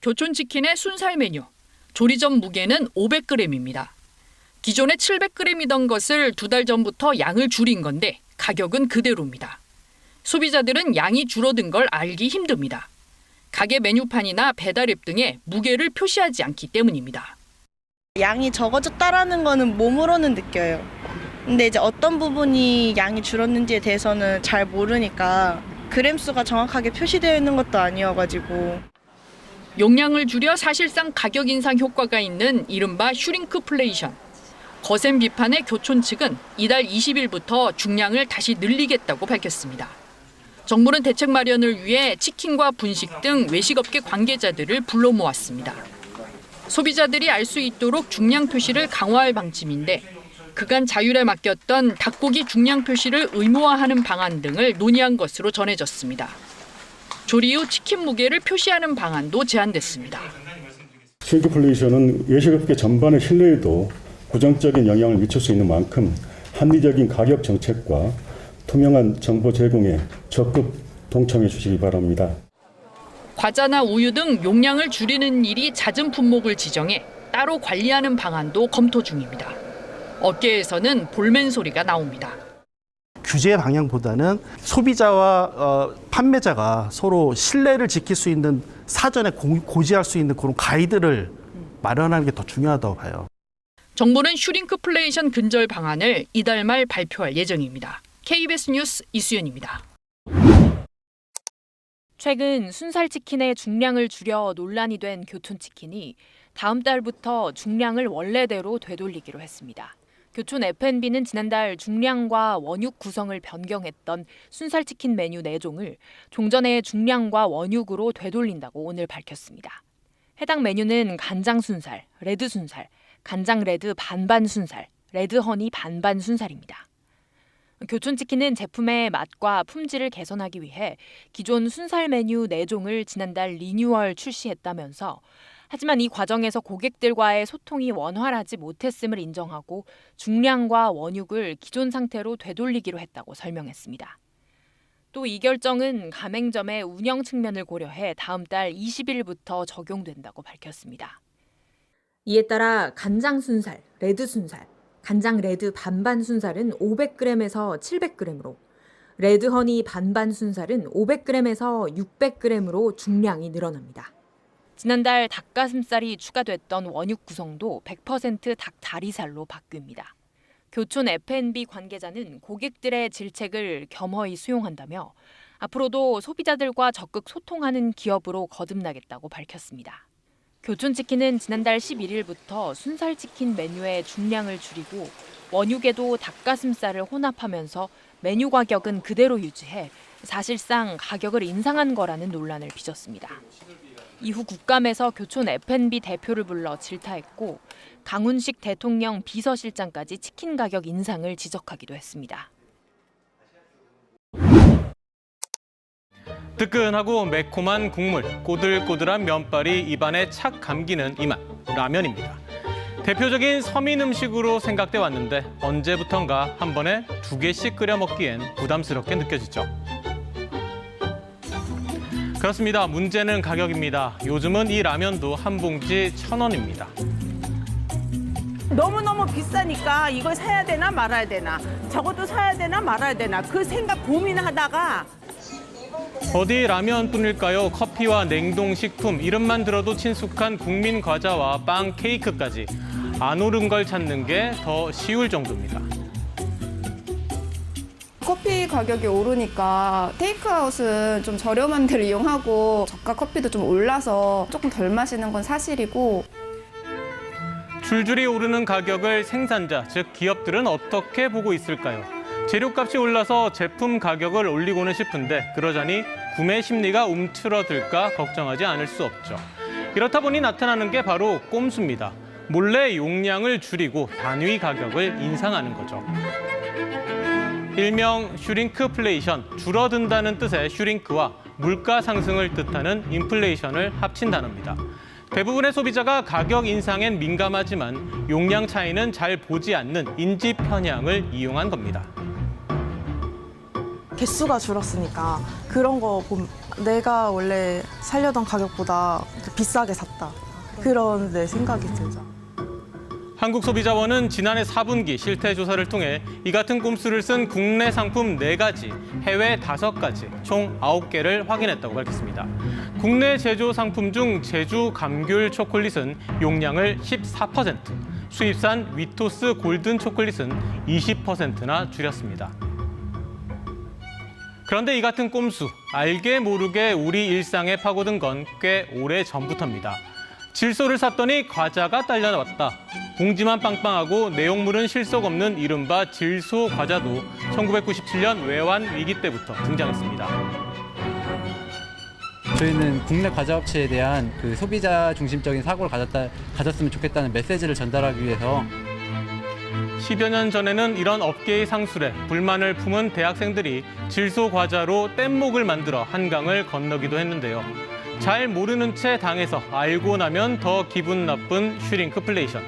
교촌치킨의 순살 메뉴. 조리 전 무게는 500g입니다. 기존에 700g이던 것을 2달 전부터 양을 줄인 건데 가격은 그대로입니다. 소비자들은 양이 줄어든 걸 알기 힘듭니다. 가게 메뉴판이나 배달앱 등에 무게를 표시하지 않기 때문입니다. 양이 적어졌다라는 거는 몸으로는 느껴요. 근데 이제 어떤 부분이 양이 줄었는지에 대해서는 잘 모르니까 그램수가 정확하게 표시되어 있는 것도 아니어가지고. 용량을 줄여 사실상 가격 인상 효과가 있는 이른바 슈링크플레이션. 거센 비판의 교촌 측은 이달 20일부터 중량을 다시 늘리겠다고 밝혔습니다. 정부는 대책 마련을 위해 치킨과 분식 등 외식업계 관계자들을 불러 모았습니다. 소비자들이 알 수 있도록 중량 표시를 강화할 방침인데 그간 자율에 맡겼던 닭고기 중량 표시를 의무화하는 방안 등을 논의한 것으로 전해졌습니다. 조리 후 치킨 무게를 표시하는 방안도 제안됐습니다. 슈링크플레이션은 외식업계 전반의 신뢰에도 부정적인 영향을 미칠 수 있는 만큼 합리적인 가격 정책과 투명한 정보 제공에 적극 동참해 주시기 바랍니다. 과자나 우유 등 용량을 줄이는 일이 잦은 품목을 지정해 따로 관리하는 방안도 검토 중입니다. 업계에서는 볼멘 소리가 나옵니다. 규제 방향보다는 소비자와 판매자가 서로 신뢰를 지킬 수 있는 사전에 고지할 수 있는 그런 가이드를 마련하는 게 더 중요하다고 봐요. 정부는 슈링크플레이션 근절 방안을 이달 말 발표할 예정입니다. KBS 뉴스 이수연입니다. 최근 순살치킨의 중량을 줄여 논란이 된 교촌치킨이 다음 달부터 중량을 원래대로 되돌리기로 했습니다. 교촌 F&B는 지난달 중량과 원육 구성을 변경했던 순살치킨 메뉴 4종을 종전의 중량과 원육으로 되돌린다고 오늘 밝혔습니다. 해당 메뉴는 간장순살, 레드순살, 간장레드 반반순살, 레드허니 반반순살입니다. 교촌치킨은 제품의 맛과 품질을 개선하기 위해 기존 순살 메뉴 4종을 지난달 리뉴얼 출시했다면서 하지만 이 과정에서 고객들과의 소통이 원활하지 못했음을 인정하고 중량과 원육을 기존 상태로 되돌리기로 했다고 설명했습니다. 또 이 결정은 가맹점의 운영 측면을 고려해 다음 달 20일부터 적용된다고 밝혔습니다. 이에 따라 간장순살, 레드순살, 간장 레드 반반 순살은 500g에서 700g으로, 레드허니 반반 순살은 500g에서 600g으로 중량이 늘어납니다. 지난달 닭가슴살이 추가됐던 원육 구성도 100% 닭다리살로 바뀝니다. 교촌 F&B 관계자는 고객들의 질책을 겸허히 수용한다며 앞으로도 소비자들과 적극 소통하는 기업으로 거듭나겠다고 밝혔습니다. 교촌치킨은 지난달 11일부터 순살치킨 메뉴의 중량을 줄이고 원육에도 닭가슴살을 혼합하면서 메뉴 가격은 그대로 유지해 사실상 가격을 인상한 거라는 논란을 빚었습니다. 이후 국감에서 교촌 F&B 대표를 불러 질타했고 강훈식 대통령 비서실장까지 치킨 가격 인상을 지적하기도 했습니다. 뜨끈하고 매콤한 국물, 꼬들꼬들한 면발이 입안에 착 감기는 이 맛, 라면입니다. 대표적인 서민 음식으로 생각돼 왔는데 언제부턴가 한 번에 2개씩 끓여 먹기엔 부담스럽게 느껴지죠. 그렇습니다. 문제는 가격입니다. 요즘은 이 라면도 한 봉지 1,000원입니다. 너무너무 비싸니까 이걸 사야 되나 말아야 되나, 저것도 사야 되나 말아야 되나 그 생각 고민하다가 어디 라면뿐일까요? 커피와 냉동식품, 이름만 들어도 친숙한 국민 과자와 빵, 케이크까지 안 오른 걸 찾는 게 더 쉬울 정도입니다. 커피 가격이 오르니까 테이크아웃은 좀 저렴한 데를 이용하고 저가 커피도 좀 올라서 조금 덜 마시는 건 사실이고. 줄줄이 오르는 가격을 생산자, 즉 기업들은 어떻게 보고 있을까요? 재료값이 올라서 제품 가격을 올리고는 싶은데 그러자니 구매 심리가 움츠러들까 걱정하지 않을 수 없죠. 이렇다 보니 나타나는 게 바로 꼼수입니다. 몰래 용량을 줄이고 단위 가격을 인상하는 거죠. 일명 슈링크플레이션, 줄어든다는 뜻의 슈링크와 물가 상승을 뜻하는 인플레이션을 합친 단어입니다. 대부분의 소비자가 가격 인상엔 민감하지만 용량 차이는 잘 보지 않는 인지 편향을 이용한 겁니다. 개수가 줄었으니까 그런 거 내가 원래 살려던 가격보다 비싸게 샀다. 그런 생각이 들죠. 한국소비자원은 지난해 4분기 실태 조사를 통해 이 같은 꼼수를 쓴 국내 상품 4가지, 해외 5가지, 총 9개를 확인했다고 밝혔습니다. 국내 제조 상품 중 제주 감귤 초콜릿은 용량을 14%, 수입산 위토스 골든 초콜릿은 20%나 줄였습니다. 그런데 이 같은 꼼수, 알게 모르게 우리 일상에 파고든 건 꽤 오래 전부터입니다. 질소를 샀더니 과자가 딸려왔다. 봉지만 빵빵하고 내용물은 실속 없는 이른바 질소 과자도 1997년 외환 위기 때부터 등장했습니다. 저희는 국내 과자 업체에 대한 그 소비자 중심적인 사고를 가졌으면 좋겠다는 메시지를 전달하기 위해서 10여 년 전에는 이런 업계의 상술에 불만을 품은 대학생들이 질소 과자로 뗏목을 만들어 한강을 건너기도 했는데요. 잘 모르는 채 당해서 알고 나면 더 기분 나쁜 슈링크플레이션.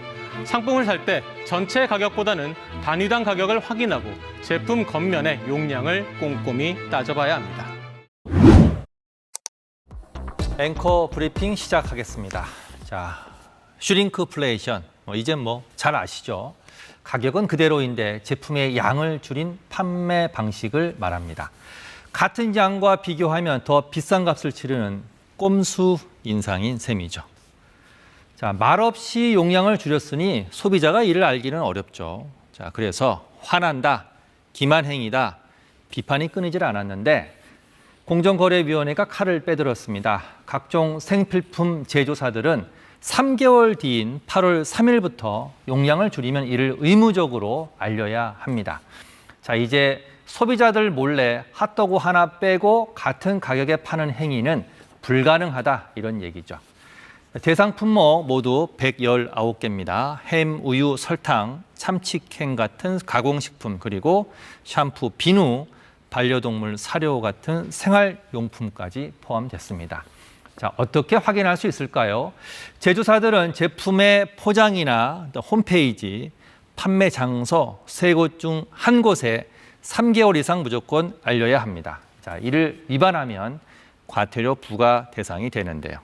상품을 살 때 전체 가격보다는 단위당 가격을 확인하고 제품 겉면의 용량을 꼼꼼히 따져봐야 합니다. 앵커 브리핑 시작하겠습니다. 자, 슈링크플레이션. 이젠 잘 아시죠? 가격은 그대로인데 제품의 양을 줄인 판매 방식을 말합니다. 같은 양과 비교하면 더 비싼 값을 치르는 꼼수 인상인 셈이죠. 자, 말없이 용량을 줄였으니 소비자가 이를 알기는 어렵죠. 자, 그래서 화난다, 기만행위다, 비판이 끊이질 않았는데 공정거래위원회가 칼을 빼들었습니다. 각종 생필품 제조사들은 3개월 뒤인 8월 3일부터 용량을 줄이면 이를 의무적으로 알려야 합니다. 자, 이제 소비자들 몰래 핫도그 하나 빼고 같은 가격에 파는 행위는 불가능하다, 이런 얘기죠. 대상 품목 모두 119개입니다. 햄, 우유, 설탕, 참치캔 같은 가공식품, 그리고 샴푸, 비누, 반려동물 사료 같은 생활용품까지 포함됐습니다. 자, 어떻게 확인할 수 있을까요? 제조사들은 제품의 포장이나 홈페이지, 판매 장소 세 곳 중 한 곳에 3개월 이상 무조건 알려야 합니다. 자, 이를 위반하면 과태료 부과 대상이 되는데요.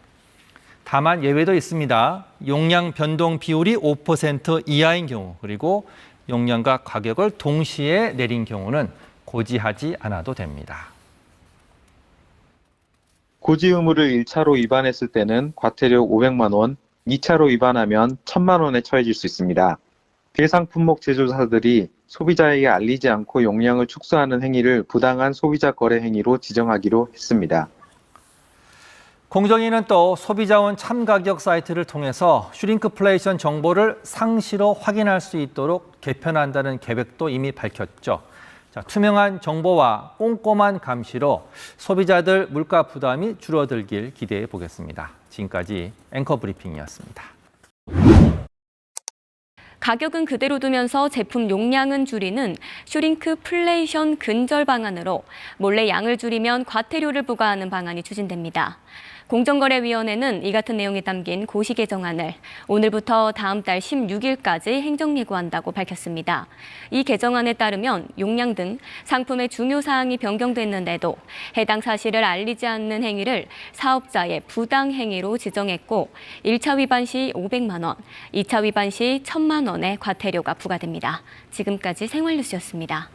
다만 예외도 있습니다. 용량 변동 비율이 5% 이하인 경우, 그리고 용량과 가격을 동시에 내린 경우는 고지하지 않아도 됩니다. 고지 의무를 1차로 위반했을 때는 과태료 500만 원, 2차로 위반하면 1000만 원에 처해질 수 있습니다. 대상 품목 제조사들이 소비자에게 알리지 않고 용량을 축소하는 행위를 부당한 소비자 거래 행위로 지정하기로 했습니다. 공정위는 또 소비자원 참가격 사이트를 통해서 슈링크플레이션 정보를 상시로 확인할 수 있도록 개편한다는 계획도 이미 밝혔죠. 자, 투명한 정보와 꼼꼼한 감시로 소비자들 물가 부담이 줄어들길 기대해 보겠습니다. 지금까지 앵커 브리핑이었습니다. 가격은 그대로 두면서 제품 용량은 줄이는 슈링크플레이션 근절 방안으로 몰래 양을 줄이면 과태료를 부과하는 방안이 추진됩니다. 공정거래위원회는 이 같은 내용이 담긴 고시 개정안을 오늘부터 다음 달 16일까지 행정예고한다고 밝혔습니다. 이 개정안에 따르면 용량 등 상품의 중요 사항이 변경됐는데도 해당 사실을 알리지 않는 행위를 사업자의 부당 행위로 지정했고 1차 위반 시 500만 원, 2차 위반 시 1000만 원의 과태료가 부과됩니다. 지금까지 생활뉴스였습니다.